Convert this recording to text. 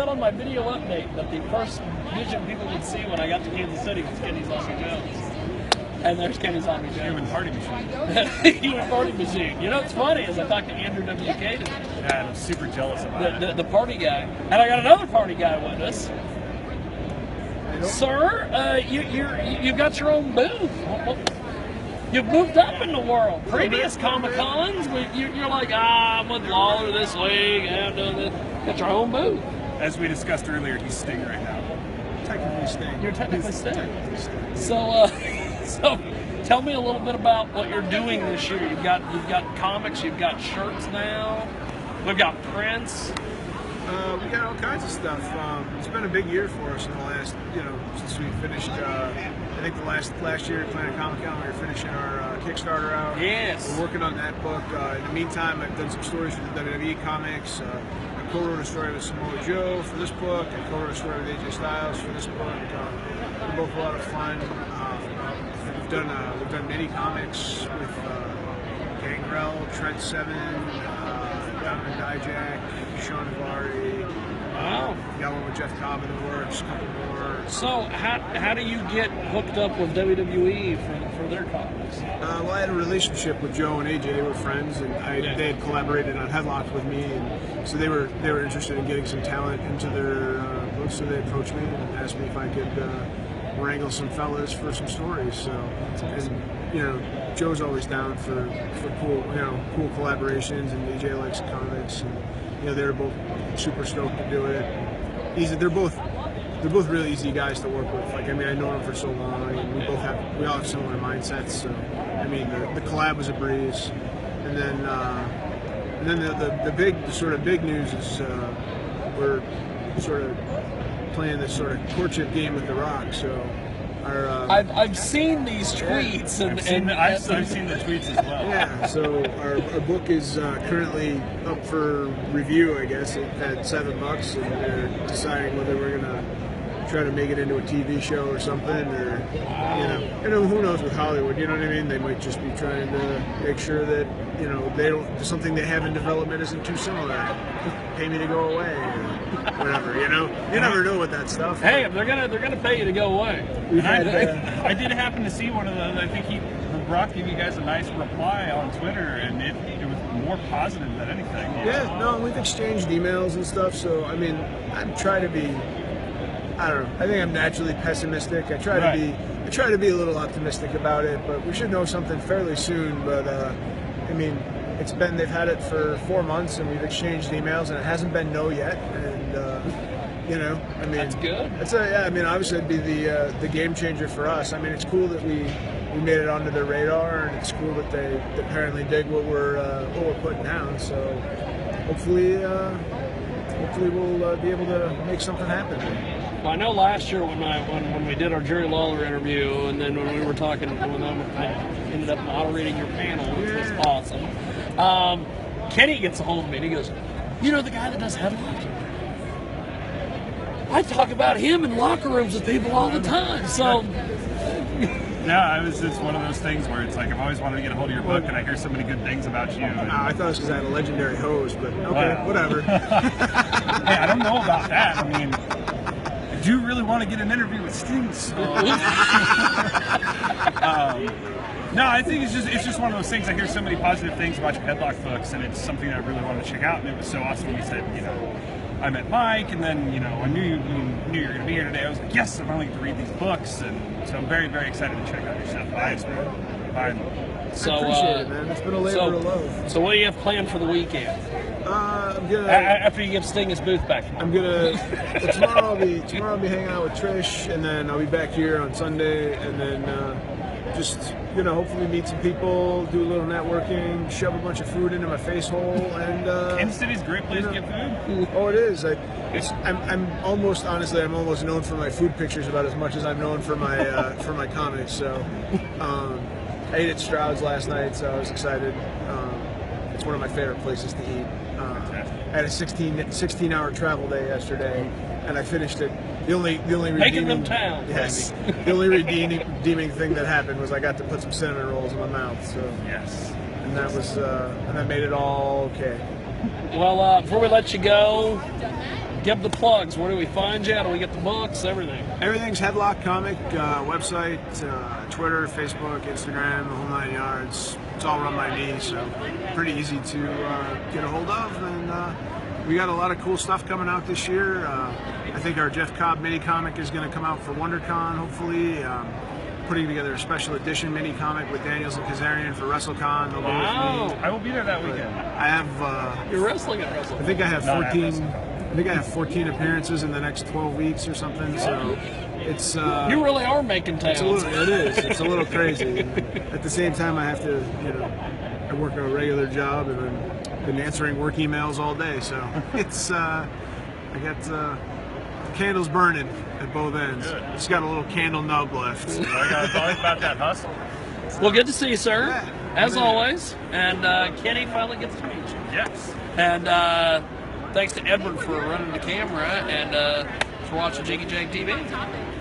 on my video update that the first vision people would see when I got to Kansas City was Kenny Zombie Jones. And there's Kenny Zombie Jones. Human party machine. Human party machine. You know what's funny is I talked to Andrew WK today. Yeah, I'm super jealous about it. The party guy. And I got another party guy with us. Sir, you got your own booth. You've moved up in the world. Previous Comic-Cons, you're like, I'm with Lawler this week, I'm doing this. Got your own booth. As we discussed earlier, he's Sting right now. Technically Sting. You're technically Sting. So tell me a little bit about what you're doing this year. You've got comics, you've got shirts now, we've got prints. We got all kinds of stuff. It's been a big year for us in the last, since we finished. I think the last year at Planet Comic-Con, we were finishing our Kickstarter out. Yes. We're working on that book. In the meantime, I've done some stories with the WWE Comics. I co-wrote a story with Samoa Joe for this book. I co-wrote a story with AJ Styles for this book. They're both a lot of fun. We've done mini comics with Gangrel, Trent Seven, Donovan Dijak, Sean Vari. Wow. Got one with Jeff Cobb in the works, a couple more. So how do you get hooked up with WWE for their comics? Well, I had a relationship with Joe and AJ. They were friends, and they had collaborated on Headlock with me, and so they were interested in getting some talent into their books. So they approached me and asked me if I could wrangle some fellas for some stories. So, and Joe's always down for cool collaborations, and AJ likes comics, and they're both super stoked to do it. They're both really easy guys to work with. Like, I know them for so long, and we all have similar mindsets. So, the collab was a breeze. And then the sort of big news is we're sort of playing this sort of courtship game with The Rock. So, I've seen these tweets, I've seen the tweets as well. Yeah, so our book is currently up for review, I guess, at $7, and they're deciding whether we're gonna try to make it into a TV show or something, or who knows with Hollywood. You know what I mean? They might just be trying to make sure that they don't something they have in development isn't too similar. Pay me to go away, or whatever. You never know with that stuff. Hey, they're gonna pay you to go away. I did happen to see one of those. I think Brock gave you guys a nice reply on Twitter, and it was more positive than anything. Yeah, no, we've exchanged emails and stuff. So I'm trying to be. I don't know. I think I'm naturally pessimistic. I try to be a little optimistic about it, but we should know something fairly soon. But they've had it for 4 months, and we've exchanged emails, and it hasn't been no yet. And that's good. Obviously it'd be the game changer for us. It's cool that we made it onto their radar, and it's cool that they apparently dig what we're putting down. So hopefully we'll be able to make something happen. Well, I know last year when we did our Jerry Lawler interview, and then when we were talking, I ended up moderating your panel, which was awesome. Kenny gets a hold of me and he goes, the guy that does Headlock? I talk about him in locker rooms with people all the time. So yeah, it's one of those things where it's like I've always wanted to get a hold of your book, and I hear so many good things about you. I thought it was because I had a legendary hose, but okay, whatever. Hey, I don't know about that. I do really want to get an interview with Sting. So. No, I think it's just one of those things. I hear so many positive things about your Headlock books, and it's something that I really wanted to check out. And it was so awesome when you said, I met Mike, and then I knew you were going to be here today. I was like, yes, I finally get to read these books, and so I'm very, very excited to check out your stuff. Buy them. So, I appreciate it, man. It's been a labor of love. So what do you have planned for the weekend? After you give Sting his booth back. Tomorrow I'll be hanging out with Trish, and then I'll be back here on Sunday, and then hopefully meet some people, do a little networking, shove a bunch of food into my face hole, and Kansas City's a great place to get food. Oh, it is. I'm almost known for my food pictures about as much as I'm known for my comics. So I ate at Stroud's last night, so I was excited. It's one of my favorite places to eat. I had a 16-hour travel day yesterday, and I finished it. The only making them towns. Yes. The only redeeming thing that happened was I got to put some cinnamon rolls in my mouth. So yes, and that was that made it all okay. Well, before we let you go, give the plugs. Where do we find you? How do we get the books? Everything. Everything's Headlock Comic, website, Twitter, Facebook, Instagram, the whole 9 yards. It's all run by me, so pretty easy to get a hold of. And we got a lot of cool stuff coming out this year. I think our Jeff Cobb mini comic is going to come out for WonderCon, hopefully. Putting together a special edition mini comic with Daniels and Kazarian for WrestleCon. They'll be with me. I will be there that weekend. I have. You're wrestling at WrestleCon. I think I have Not at 14. I think I have 14 appearances in the next 12 weeks or something. So it's. You really are making towns. It is. It's a little crazy. And at the same time, I have to, I work a regular job and I've been answering work emails all day. So it's. I got candles burning at both ends. Good. It's got a little candle nub left. I got thought about that hustle. Well, good to see you, sir. Yeah. As always. And Kenny finally gets to meet you. Yes. And thanks to Edward for running the camera and for watching Jiggy Jag TV.